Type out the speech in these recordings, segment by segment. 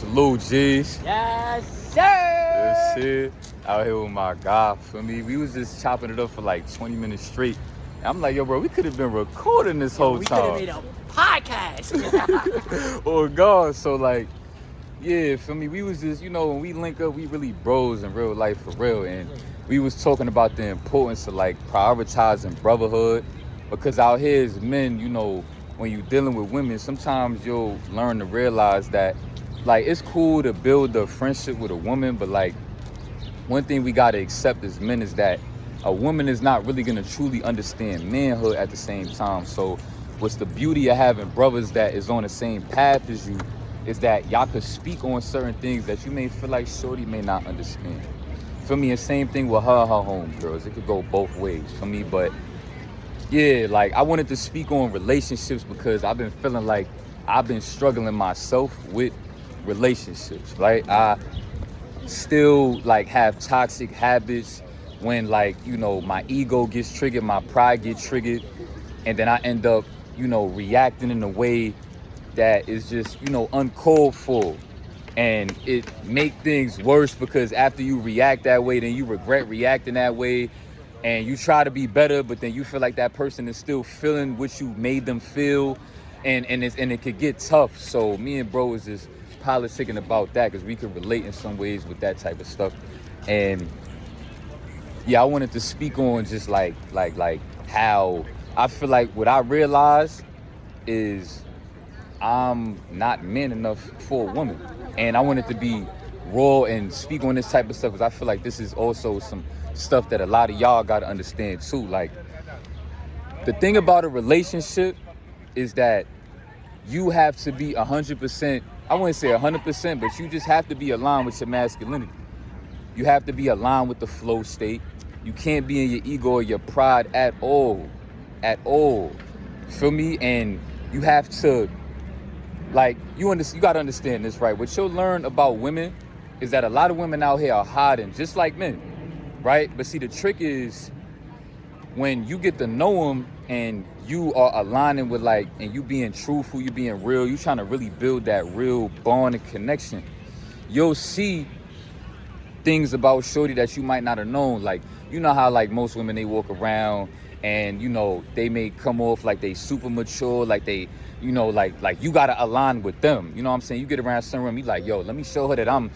Salute, G's. Yes, sir. Yes, shit. Out here with my guy. For me, we was just chopping it up for like 20 minutes straight. And I'm like, yo, bro, we could have been recording this whole time. We could have made a podcast. Oh, God. So, like, yeah, for me, we was just, when we link up, we really bros in real life for real. And we was talking about the importance of, like, prioritizing brotherhood. Because out here as men, when you're dealing with women, sometimes you'll learn to realize that, like, it's cool to build a friendship with a woman, but, like, one thing we got to accept as men is that a woman is not really going to truly understand manhood at the same time. So what's the beauty of having brothers that is on the same path as you is that y'all could speak on certain things that you may feel like shorty may not understand. For me, the same thing with her homegirls. It could go both ways for me, but yeah, like, I wanted to speak on relationships because I've been feeling like I've been struggling myself with relationships, right? I still, like, have toxic habits when, like, my ego gets triggered, my pride gets triggered, and then I end up, reacting in a way that is just, uncalled for. And it make things worse because after you react that way, then you regret reacting that way. And you try to be better, but then you feel like that person is still feeling what you made them feel, and it could get tough. So me and bro is just politicking about that because we could relate in some ways with that type of stuff. And yeah, I wanted to speak on just like how I feel like what I realized is I'm not man enough for a woman, and I wanted to be raw and speak on this type of stuff because I feel like this is also some stuff that a lot of y'all got to understand too. Like, the thing about a relationship is that you have to be 100%, I wouldn't say 100%, but you just have to be aligned with your masculinity. You have to be aligned with the flow state. You can't be in your ego or your pride at all. Feel me? And you have to, like, you got to understand this, right? What you'll learn about women is that a lot of women out here are hiding just like men. Right? But see, the trick is when you get to know them and you are aligning with, like, and you being truthful, you being real, you trying to really build that real bond and connection, you'll see things about shorty that you might not have known. Like, how, like, most women, they walk around and, they may come off like they super mature, like they, like you got to align with them. You know what I'm saying? You get around some room, you like, yo, let me show her that I'm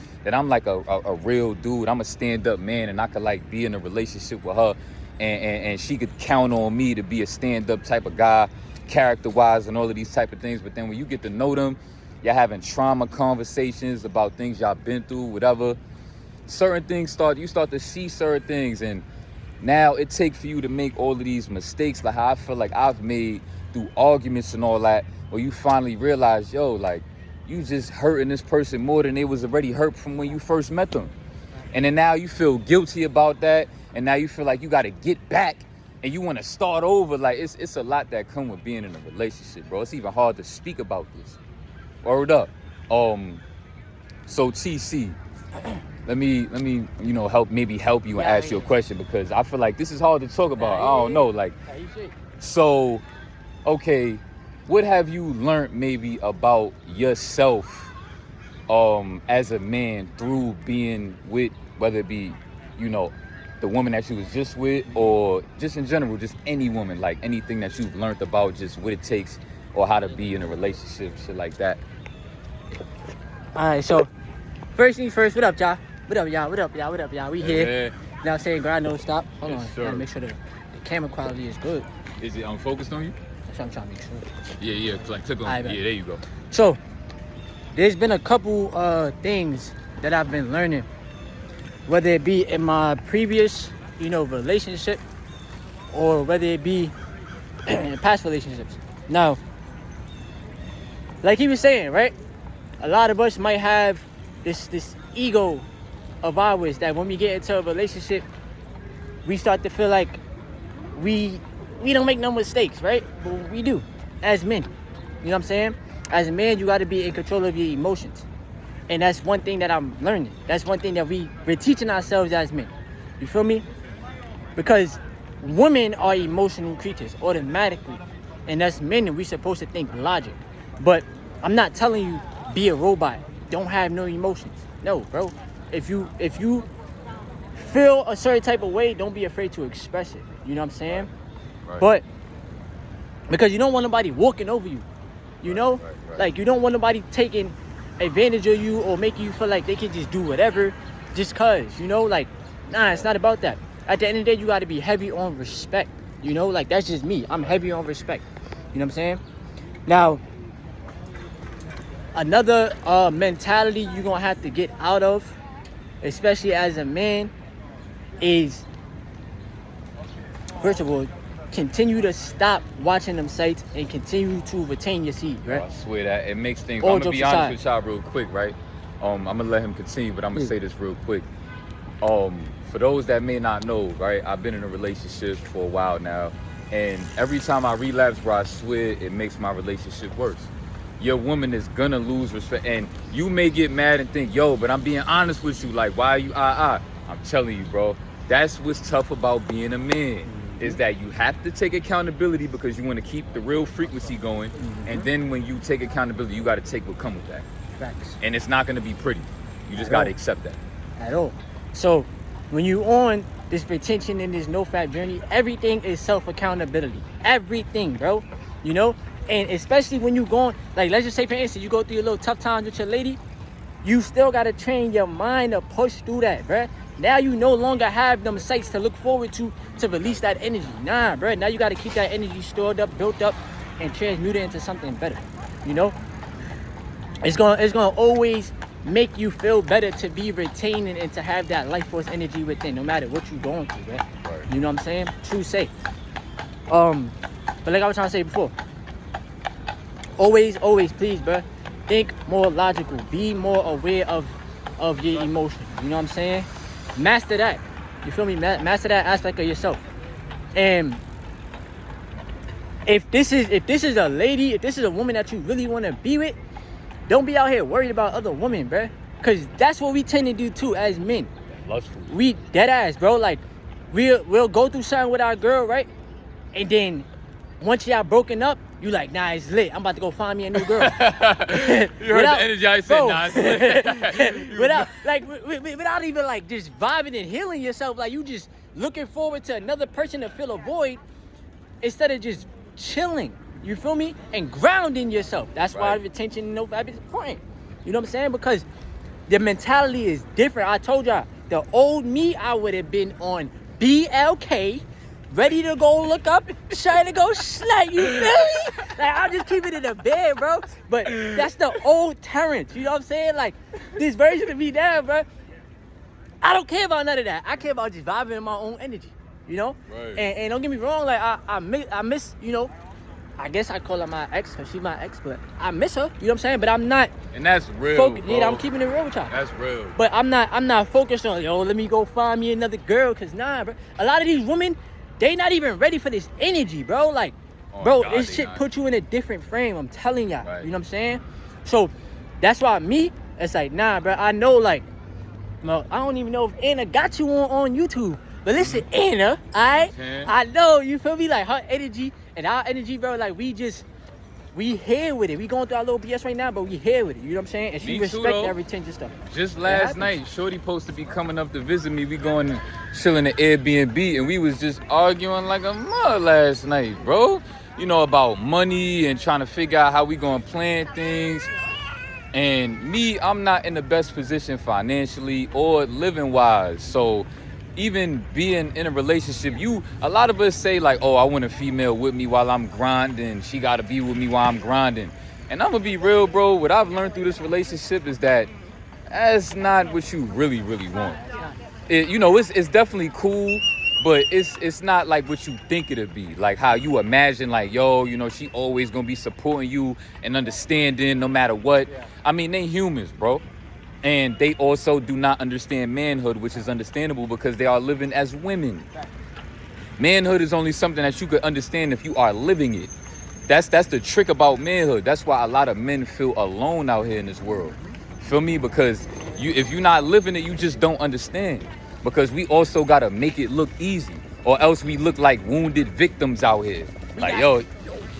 like a real dude. I'm a stand-up man, and I could, like, be in a relationship with her, and she could count on me to be a stand-up type of guy, character-wise, and all of these type of things. But then when you get to know them, you're having trauma conversations about things y'all been through, whatever. Certain things you start to see certain things, and now it takes for you to make all of these mistakes, like how I feel like I've made through arguments and all that, where you finally realize, yo, like, you just hurting this person more than they was already hurt from when you first met them. And then now you feel guilty about that, and now you feel like you got to get back and you want to start over. Like, it's a lot that come with being in a relationship, bro. It's even hard to speak about this. Word up. So TC, let me help you and ask you a question, because I feel like this is hard to talk about. I don't know, like, so, okay, what have you learned maybe about yourself as a man through being with, whether it be, the woman that you was just with, or just in general, just any woman, like anything that you've learned about just what it takes or how to be in a relationship, shit like that? All right, so first things first, what up, y'all? What up, y'all? We here. You know what I'm saying? Grind, don't stop. Hold on. Sure. Gotta make sure the camera quality is good. Is it focused on you? That's what I'm trying to make sure. Yeah, like click on. Right, yeah, there you go. So, there's been a couple things that I've been learning, whether it be in my previous, relationship, or whether it be in past relationships. Now, like he was saying, right? A lot of us might have this ego of ours that when we get into a relationship, we start to feel like we don't make no mistakes, right? But we do, as men. You know what I'm saying? As a man, you got to be in control of your emotions. And that's one thing that I'm learning. That's one thing that we're teaching ourselves as men. You feel me? Because women are emotional creatures automatically. And as men, we're supposed to think logic. But I'm not telling you be a robot. don't have no emotions. No, bro. If you feel a certain type of way, don't be afraid to express it. You know what I'm saying? Right. But because you don't want nobody walking over you. You know? Right. Like, you don't want nobody taking advantage of you or making you feel like they can just do whatever just cause, you know? Like, nah, it's not about that. At the end of the day, you got to be heavy on respect. You know? Like, that's just me. I'm heavy on respect. You know what I'm saying? Now, another mentality you're going to have to get out of, especially as a man, is, first of all, continue to stop watching them sites and continue to retain your seed, right? I swear that it makes things. All I'm gonna be jokes honest aside. with y'all real quick, right? I'm gonna let him continue, but I'm gonna say this real quick. For those that may not know, right? I've been in a relationship for a while now, and every time I relapse, bro, I swear it makes my relationship worse. Your woman is gonna lose respect, and you may get mad and think, yo, but I'm being honest with you. Like, why are you I'm telling you, bro. That's what's tough about being a man. Is that you have to take accountability because you want to keep the real frequency going, and then when you take accountability, you got to take what comes with that. Facts. And it's not going to be pretty. You just got to accept that. At all. So when you on this retention and this no-fap journey, everything is self-accountability. Everything, bro. You know? And especially when you going, like, let's just say, for instance, you go through your little tough times with your lady, you still got to train your mind to push through that, bro. Now you no longer have them sites to look forward to release that energy. Nah, bro. Now you got to keep that energy stored up, built up, and transmute it into something better. You know, it's gonna always make you feel better to be retaining and to have that life force energy within, no matter what you're going through, bro. Right. You know what I'm saying? True say. But like I was trying to say before, always, please, bro, think more logical. Be more aware of your emotions. You know what I'm saying? Master that. You feel me? Master that aspect of yourself. And if this is a lady, if this is a woman that you really want to be with, don't be out here worried about other women, bro. Cause that's what we tend to do too as men. Lustful. We dead ass, bro. Like we'll go through something with our girl, right? And then once y'all broken up, you like, nah, it's lit. I'm about to go find me a new girl. You heard the energy I said, bro, nah, it's lit. without even like just vibing and healing yourself, like you just looking forward to another person to fill a void instead of just chilling. You feel me? And grounding yourself. That's why Right. retention and no vibe is important. You know what I'm saying? Because the mentality is different. I told y'all, the old me, I would have been on BLK, ready to go look up, trying to go snipe, you feel me? Like, I'm just keeping it in the bed, bro. But that's the old Terrence, you know what I'm saying? Like, this version of me now, bro, I don't care about none of that. I care about just vibing in my own energy, you know? Right. And don't get me wrong, like, I miss, you know, I guess I call her my ex, because she's my ex, but I miss her, you know what I'm saying? But I'm not And that's real, focused. bro. Yeah, I'm keeping it real with y'all. That's real. But I'm not focused on, yo, let me go find me another girl, because nah, bro. A lot of these women, they not even ready for this energy, bro. Like, Oh, bro, God, this they shit not. put you in a different frame. I'm telling y'all. Right. You know what I'm saying? So that's why me, it's like, nah, bro. I know, like, well, I don't even know if Anna got you on YouTube. But listen, Anna, alright? I know, you feel me? Like, her energy and our energy, bro, like, we here with it. We going through our little BS right now, but we here with it. You know what I'm saying? And she Me too, respect though. that retention stuff. Just last night, Shorty supposed to be coming up to visit me. We going to chill in the Airbnb, and we was just arguing like a mud last night, bro. You know, about money and trying to figure out how we going to plan things. And me, I'm not in the best position financially or living-wise. So even being in a relationship, a lot of us say like, oh, I want a female with me while I'm grinding. She got to be with me while I'm grinding. And I'm going to be real, bro. What I've learned through this relationship is that that's not what you really, really want. It's definitely cool, but it's not like what you think it'll be. Like how you imagine, like, yo, she always going to be supporting you and understanding no matter what. I mean, they humans, bro. And they also do not understand manhood, which is understandable because they are living as women. Manhood is only something that you could understand if you are living it. That's the trick about manhood. That's why a lot of men feel alone out here in this world. Feel me? Because if you're not living it, you just don't understand. Because we also got to make it look easy, or else we look like wounded victims out here. Like, yo.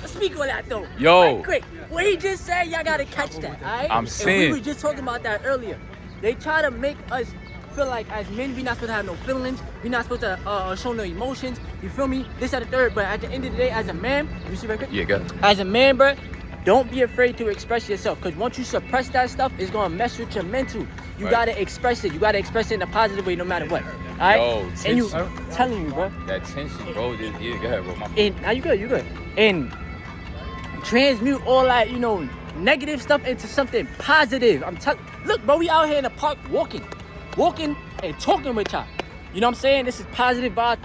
Speak on that though. Yo. Right quick. What he just said, y'all gotta catch that, alright? I'm saying. And we were just talking about that earlier. They try to make us feel like as men, we not supposed to have no feelings. We not supposed to show no emotions. You feel me? This at the third, but at the end of the day, as a man, you see right quick? Yeah, go ahead. As a man, bro, don't be afraid to express yourself. Because once you suppress that stuff, it's gonna mess with your mental. You gotta express it. You gotta express it in a positive way, no matter what. All right? Yo, and you, tension. I'm telling you, bro. That tension, bro. Yeah, go ahead, bro. My And now you good. And transmute all that, you know, negative stuff into something positive. I'm telling. Look, bro, we out here in the park walking and talking with y'all. You know what I'm saying? This is positive vibes,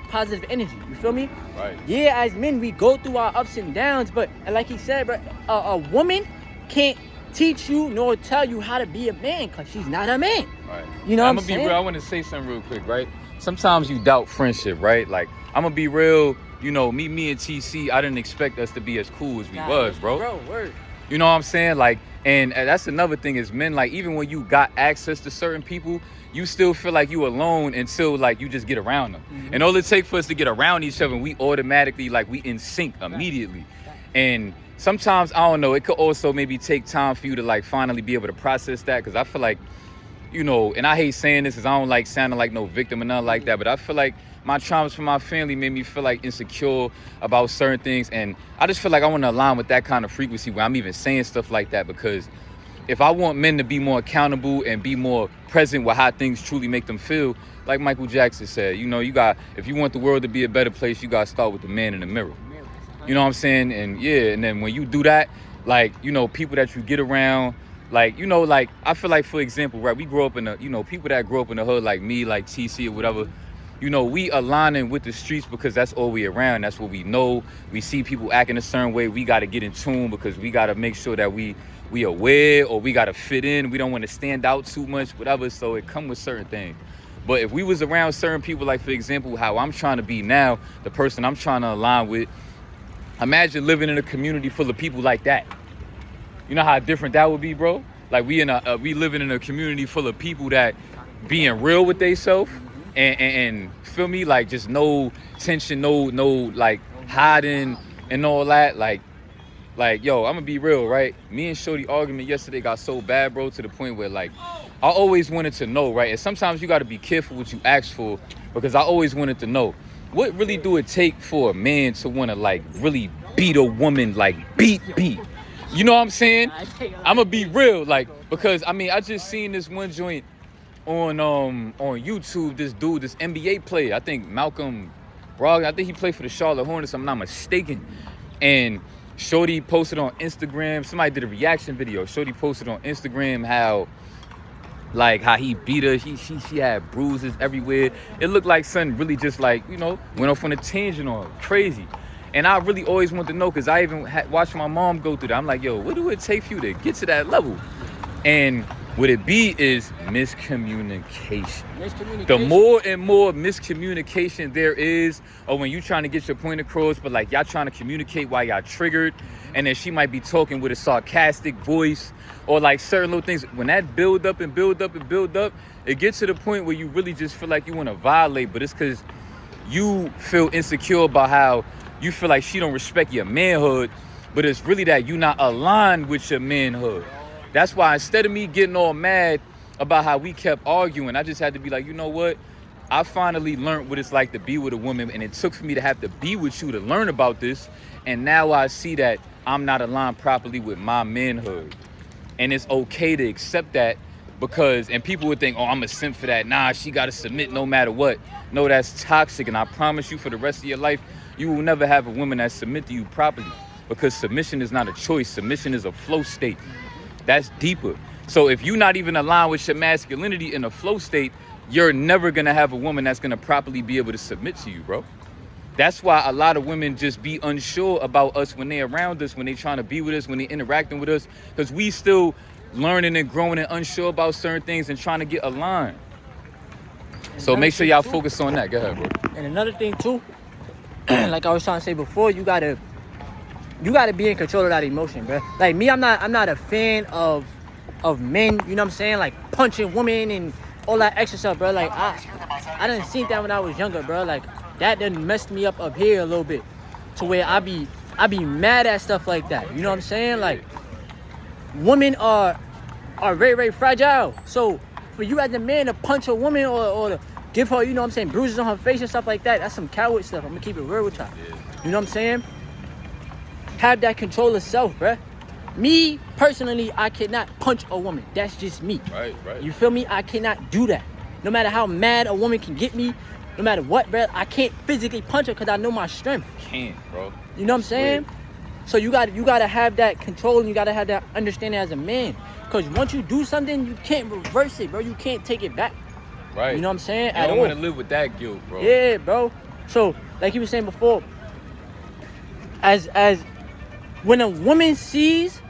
positive energy. You feel me? Right. Yeah, as men, we go through our ups and downs, but like he said, bro, a woman can't teach you nor tell you how to be a man because she's not a man. Right. You know what I'm gonna saying? be real. I want to say something real quick, right? Sometimes you doubt friendship, right? Like, I'm gonna be real. You know, me and TC, I didn't expect us to be as cool as we was, bro. Bro, word. You know what I'm saying? Like, and that's another thing is men, like, even when you got access to certain people, you still feel like you alone until, like, you just get around them. Mm-hmm. And all it takes for us to get around each other, we automatically, like, we in sync immediately. And sometimes, I don't know, it could also maybe take time for you to, like, finally be able to process that. Because I feel like, you know, and I hate saying this because I don't like sounding like no victim or nothing like that, but I feel like my traumas from my family made me feel like insecure about certain things. And I just feel like I want to align with that kind of frequency where I'm even saying stuff like that, because if I want men to be more accountable and be more present with how things truly make them feel, like Michael Jackson said, you know, if you want the world to be a better place, you got to start with the man in the mirror. You know what I'm saying? And yeah, and then when you do that, like, you know, people that you get around, like, you know, like, I feel like, for example, right, we grow up in the, you know, people that grow up in the hood, like me, like TC or whatever, you know, we aligning with the streets because that's all we around. That's what we know. We see people acting a certain way. We got to get in tune because we got to make sure that we aware, or we got to fit in. We don't want to stand out too much, whatever. So it come with certain things. But if we was around certain people, like, for example, how I'm trying to be now, the person I'm trying to align with, imagine living in a community full of people like that. You know how different that would be, bro? Like, we living in a community full of people that being real with theyself and feel me, like, just no tension, no like hiding and all that. Like, yo, I'm gonna be real, right? Me and Shorty argument yesterday got so bad, bro, to the point where, like, I always wanted to know, right? And sometimes you got to be careful what you ask for, because I always wanted to know, what really do it take for a man to want to, like, really beat a woman, like, beat? You know what I'm saying? I'm gonna be real, like, because, I mean, I just seen this one joint on YouTube, this dude, this NBA player, I think Malcolm Brogdon, I think he played for the Charlotte Hornets, if I'm not mistaken. And Shorty posted on Instagram, somebody did a reaction video. Shorty posted on Instagram how he beat her. She had bruises everywhere. It looked like something really just, like, you know, went off on a tangent on her. Crazy. And I really always wanted to know, because I even watched my mom go through that. I'm like, yo, what do it take for you to get to that level? And what it be is miscommunication. The more and more miscommunication there is, or when you trying to get your point across, but, like, y'all trying to communicate while y'all triggered, and then she might be talking with a sarcastic voice, or, like, certain little things. When that build up, it gets to the point where you really just feel like you want to violate, but it's because you feel insecure about how you feel like she don't respect your manhood, but it's really that you not aligned with your manhood. That's why instead of me getting all mad about how we kept arguing, I just had to be like, you know what? I finally learned what it's like to be with a woman, and it took for me to have to be with you to learn about this. And now I see that I'm not aligned properly with my manhood. And it's okay to accept that, because, and people would think, oh, I'm a simp for that. Nah, she got to submit no matter what. No, that's toxic. And I promise you, for the rest of your life, you will never have a woman that submit to you properly, because submission is not a choice. Submission is a flow state. That's deeper. So if you're not even aligned with your masculinity in a flow state, you're never going to have a woman that's going to properly be able to submit to you, bro. That's why a lot of women just be unsure about us when they're around us, when they're trying to be with us, when they're interacting with us, because we still learning and growing and unsure about certain things and trying to get aligned. So make sure y'all focus on that. Go ahead, bro. And another thing too, like I was trying to say before, you gotta be in control of that emotion, bro. Like me, I'm not a fan of men, you know what I'm saying? Like punching women and all that extra stuff, bro. Like I didn't see that when I was younger, bro. Like that done messed me up here a little bit, to where I be I be mad at stuff like that. You know what I'm saying? Like, women are very, very fragile. So for you as a man to punch a woman or to give her, you know what I'm saying, bruises on her face and stuff like that, that's some coward stuff. I'm gonna keep it real with y'all. Yeah. You know what I'm saying? Have that control of self, bruh. Me, personally, I cannot punch a woman. That's just me. Right. You feel me? I cannot do that. No matter how mad a woman can get me, no matter what, bruh, I can't physically punch her because I know my strength. Can't, bro. You know what I'm saying? So you gotta have that control and you gotta have that understanding as a man. Because once you do something, you can't reverse it, bro. You can't take it back. Right. You know what I'm saying? I don't want to live with that guilt, bro. Yeah, bro. So, like you were saying before, as when a woman sees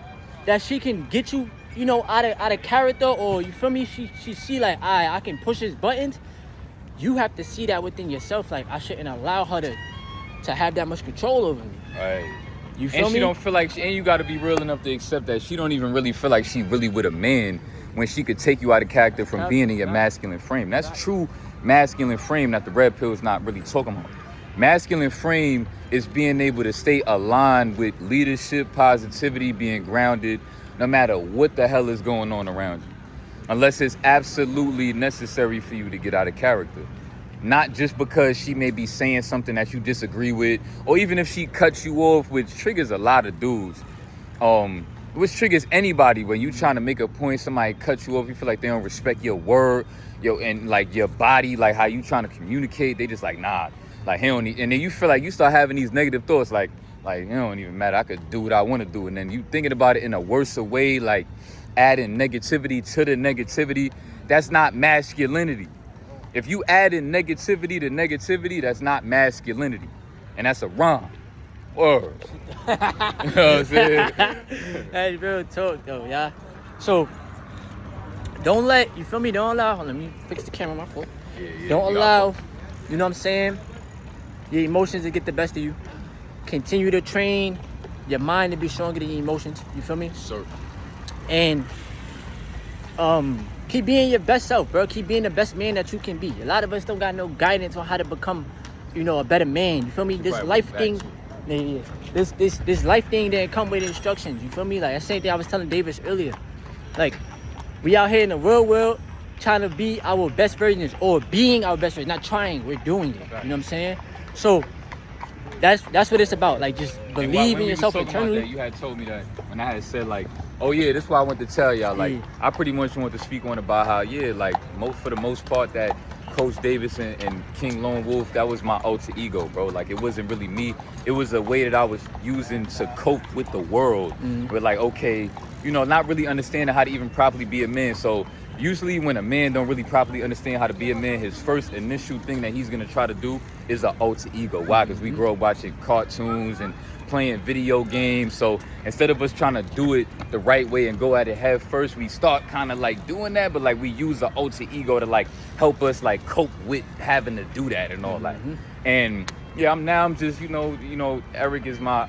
that she can get you, you know, out of character, or you feel me, she see like, I can push his buttons. You have to see that within yourself. Like, I shouldn't allow her to have that much control over me. Right. You feel me? And she don't feel like, and you got to be real enough to accept that she don't even really feel like she really with a man when she could take you out of character from being in your masculine frame. That's true masculine frame that the red pill is not really talking about. Masculine frame is being able to stay aligned with leadership, positivity, being grounded, no matter what the hell is going on around you. Unless it's absolutely necessary for you to get out of character. Not just because she may be saying something that you disagree with, or even if she cuts you off, which triggers a lot of dudes. Which triggers anybody when you trying to make a point, somebody cuts you off, you feel like they don't respect your word, and like your body, like how you trying to communicate, they just like, nah, like he don't need, and then you feel like you start having these negative thoughts, like it don't even matter, I could do what I want to do, and then you thinking about it in a worse way, like adding negativity to the negativity. That's not masculinity. If you add in negativity to negativity, that's not masculinity. And that's a wrong word. You know what I'm saying? That's real talk though, yeah. So don't let, you feel me? Don't allow, hold on, let me fix the camera, my fault. Yeah, don't allow, you know what I'm saying, your emotions to get the best of you. Continue to train your mind to be stronger than your emotions. You feel me? Sir. And keep being your best self, bro. Keep being the best man that you can be. A lot of us don't got no guidance on how to become, you know, a better man. You feel me? This life thing, this life thing didn't come with instructions. You feel me? Like, the same thing I was telling Davis earlier. Like, we out here in the real world trying to be our best versions, or being our best version. Not trying, we're doing it. You know what I'm saying? So that's what it's about. Like, just believe in yourself internally. You had told me that when I had said, like, oh yeah, this is what I want to tell y'all. Like, I pretty much want to speak on about how, yeah, like, for the most part, that Coach Davis and King Lone Wolf, that was my alter ego, bro. Like, it wasn't really me. It was a way that I was using to cope with the world. But like, okay, you know, not really understanding how to even properly be a man. So usually when a man don't really properly understand how to be a man, his first initial thing that he's gonna try to do is an alter ego. Why? Because we grow up watching cartoons and playing video games. So instead of us trying to do it the right way and go at it head first, we start kind of like doing that, but like we use the alter ego to like help us like cope with having to do that and all that. And yeah, I'm just, you know, Eric is my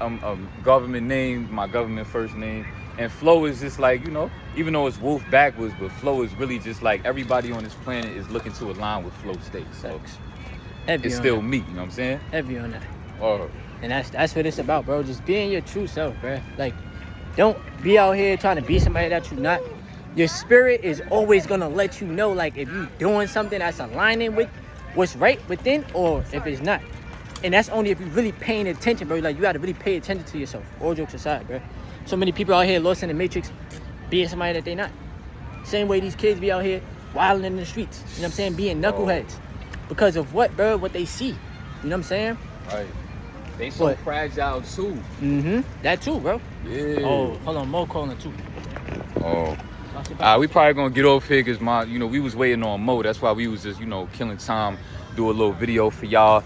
government name, my government first name. And Flow is just like, you know, even though it's Wolf backwards, but Flow is really just like everybody on this planet is looking to align with Flow state. So it's still me, you know what I'm saying? Heavy on that. Or And that's what it's about, bro. Just being your true self, bro. Like, don't be out here trying to be somebody that you're not. Your spirit is always gonna let you know, like, if you're doing something that's aligning with what's right within, or if it's not. And that's only if you're really paying attention, bro. Like, you gotta really pay attention to yourself. All jokes aside, bro. So many people out here lost in the matrix, being somebody that they're not. Same way these kids be out here wilding in the streets. You know what I'm saying? Being knuckleheads. Because of what, bro? What they see. You know what I'm saying? right. They so fragile too. That too, bro. Yeah. Oh, hold on, Mo calling too. Oh. We probably gonna get off here because we was waiting on Mo. That's why we was just, killing time, do a little video for y'all.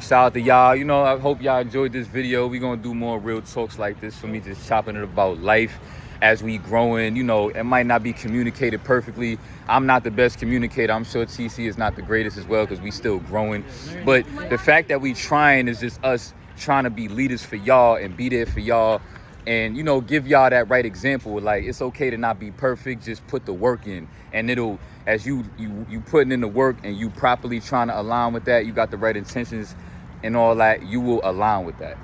Shout out to y'all. I hope y'all enjoyed this video. We gonna do more real talks like this for me, just chopping it about life as we growing. It might not be communicated perfectly. I'm not the best communicator. I'm sure TC is not the greatest as well because we still growing. But the fact that we trying is just us trying to be leaders for y'all and be there for y'all and, give y'all that right example. Like, it's okay to not be perfect. Just put the work in. And it'll, as you putting in the work and you properly trying to align with that, you got the right intentions and all that, you will align with that.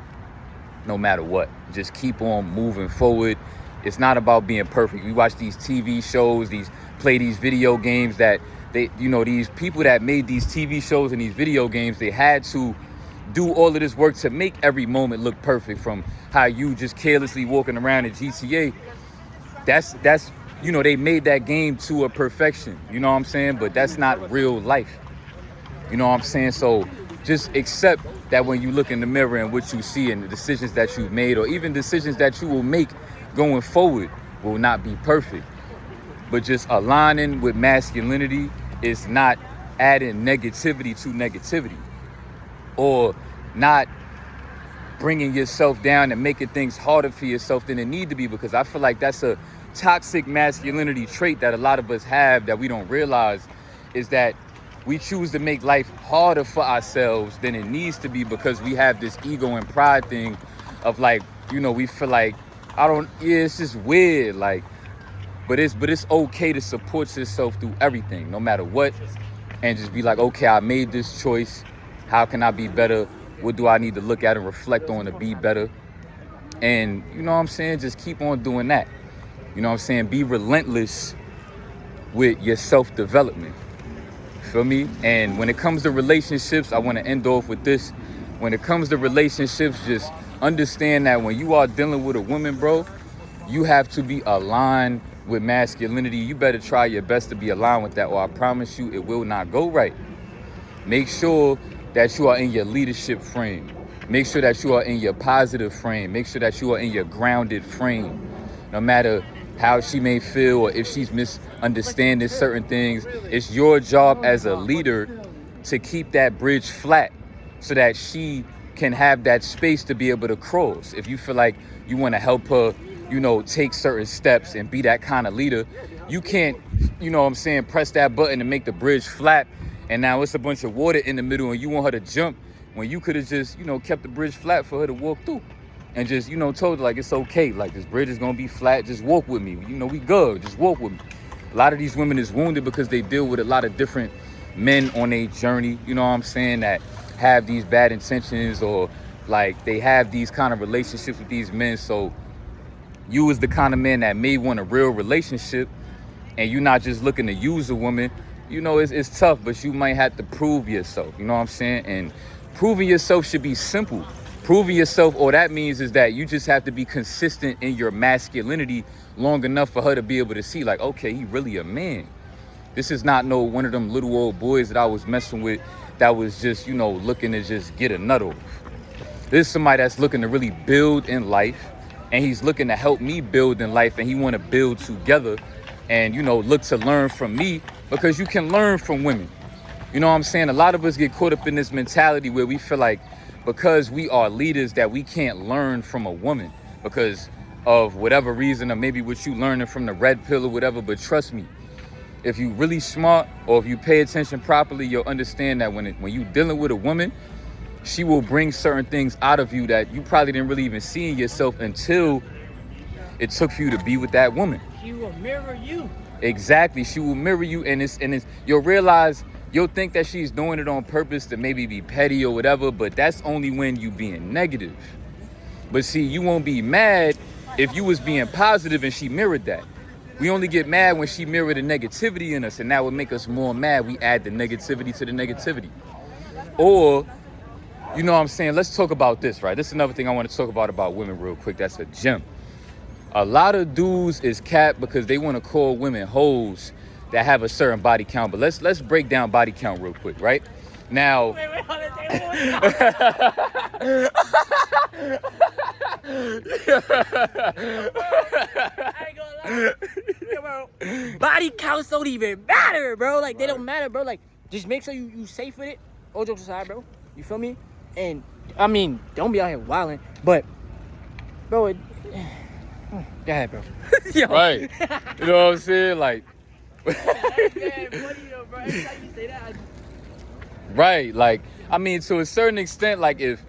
no matter what. Just keep on moving forward. It's not about being perfect. We watch these TV shows, play these video games that these people that made these TV shows and these video games, they had to do all of this work to make every moment look perfect, from how you just carelessly walking around in GTA. That's they made that game to a perfection, you know what I'm saying? But that's not real life. You know what I'm saying? So just accept that when you look in the mirror and what you see and the decisions that you've made, or even decisions that you will make going forward, will not be perfect. But just aligning with masculinity is not adding negativity to negativity, or not bringing yourself down and making things harder for yourself than it need to be, because I feel like that's a toxic masculinity trait that a lot of us have that we don't realize, is that we choose to make life harder for ourselves than it needs to be, because we have this ego and pride thing of like, we feel like, it's just weird, like, but it's okay to support yourself through everything, no matter what, and just be like, okay, I made this choice. How can I be better? What do I need to look at and reflect on to be better? And you know what I'm saying? Just keep on doing that. You know what I'm saying? Be relentless with your self-development. Feel me? And when it comes to relationships, I want to end off with this. When it comes to relationships, just understand that when you are dealing with a woman, bro, you have to be aligned with masculinity. You better try your best to be aligned with that, or I promise you it will not go right. Make sure that you are in your leadership frame. Make sure that you are in your positive frame. Make sure that you are in your grounded frame. No matter how she may feel, or if she's misunderstanding certain things, it's your job as a leader to keep that bridge flat so that she can have that space to be able to cross. If you feel like you want to help her, take certain steps and be that kind of leader, you can't, press that button and make the bridge flat, and now it's a bunch of water in the middle and you want her to jump, when you could have just, kept the bridge flat for her to walk through. And just, told her, like, it's okay. Like, this bridge is going to be flat. Just walk with me. We good. Just walk with me. A lot of these women is wounded because they deal with a lot of different men on their journey, you know what I'm saying, that have these bad intentions, or, like, they have these kind of relationships with these men. So you as the kind of man that may want a real relationship, and you're not just looking to use a woman, it's tough, but you might have to prove yourself, you know what I'm saying? And proving yourself should be simple. Proving yourself, all that means is that you just have to be consistent in your masculinity long enough for her to be able to see, like, okay, he really a man. This is not one of them little old boys that I was messing with that was just, looking to just get a nut off. This is somebody that's looking to really build in life, and he's looking to help me build in life, and he want to build together and, look to learn from me, because you can learn from women. You know what I'm saying? A lot of us get caught up in this mentality where we feel like, because we are leaders, that we can't learn from a woman because of whatever reason, or maybe what you learning from the red pill or whatever. But trust me, if you really smart, or if you pay attention properly, you'll understand that when you dealing with a woman, she will bring certain things out of you that you probably didn't really even see in yourself until it took for you to be with that woman. She will mirror you. Exactly. She will mirror you, and it's you'll realize, you'll think that she's doing it on purpose to maybe be petty or whatever, but that's only when you being negative. But see, you won't be mad if you was being positive and she mirrored that. We only get mad when she mirrored the negativity in us, and that would make us more mad. We add the negativity to the negativity. Or, you know what I'm saying? Let's talk about this, right? This is another thing I want to talk about women real quick. That's a gem. A lot of dudes is capped because they want to call women hoes that have a certain body count. But let's break down body count real quick, right? Now, Wait, hold on. Body counts don't even matter, bro. Like, they don't matter, bro. Like, just make sure you safe with it. All jokes aside, bro. You feel me? And, I mean, don't be out here wilding. But, bro, go ahead, bro. Yo. Right. You know what I'm saying? Like, right, like, I mean, to a certain extent, like, if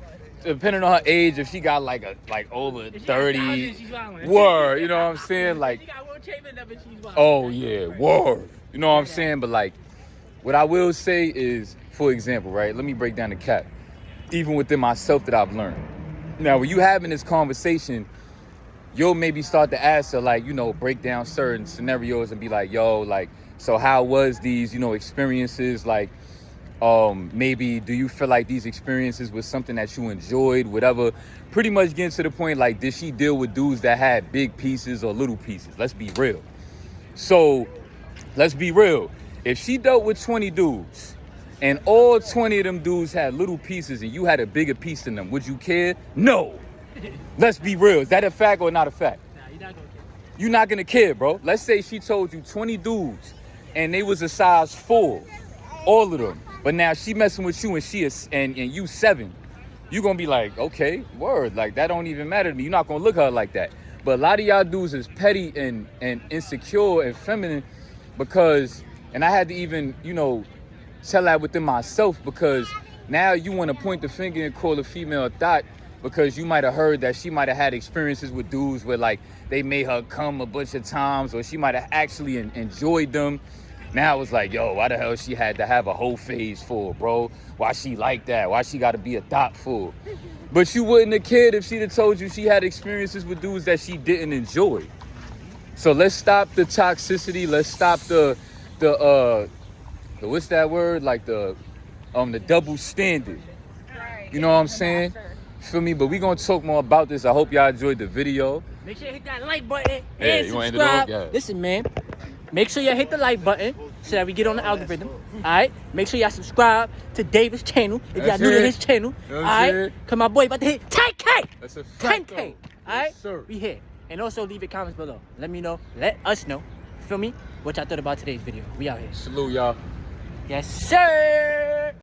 depending on her age, if she got like over 30, word, you know what I'm saying? Like, oh yeah, word, you know what I'm saying? But like, what I will say is, for example, right? Let me break down the cap. Even within myself that I've learned, Now, when you having this conversation, you'll maybe start to ask her, like, you know, break down certain scenarios and be like, yo, like, so how was these, you know, experiences? Like, maybe do you feel like these experiences was something that you enjoyed, whatever? Pretty much getting to the point, like, did she deal with dudes that had big pieces or little pieces? Let's be real. So let's be real. If she dealt with 20 dudes and all 20 of them dudes had little pieces and you had a bigger piece than them, would you care? No. Let's be real. Is that a fact or not a fact? Nah, you're not gonna care. You're not gonna care, bro. Let's say she told you 20 dudes and they was a size 4, all of them. But now she messing with you and she is and you 7. You're gonna be like, okay, word, like that don't even matter to me. You're not gonna look at her like that. But a lot of y'all dudes is petty and insecure and feminine because, and I had to even, you know, tell that within myself, because now you want to point the finger and call a female a thought because you might have heard that she might have had experiences with dudes where like they made her come a bunch of times, or she might have actually enjoyed them. Now it's like, yo, why the hell she had to have a whole phase for, bro? Why she like that? Why she got to be a thought for? But you wouldn't have cared if she'd have told you she had experiences with dudes that she didn't enjoy. So let's stop the toxicity. Let's stop the what's that word? Like the double standard. You know what I'm saying? Feel me? But we gonna talk more about this. I hope y'all enjoyed the video. Make sure you hit that like button Yeah, and you wanna subscribe. end it off? Yeah. Listen, man. Make sure y'all hit the like button so that we get on the algorithm. Alright? Make sure y'all subscribe to David's channel if y'all new to his channel. Alright? Cause my boy about to hit 10K! That's a fact, 10K! though. Alright? Yes, sir. We here. And also leave your comments below. Let me know. Let us know. Feel me? What y'all thought about today's video. We out here. Salute, y'all. Yes, sir!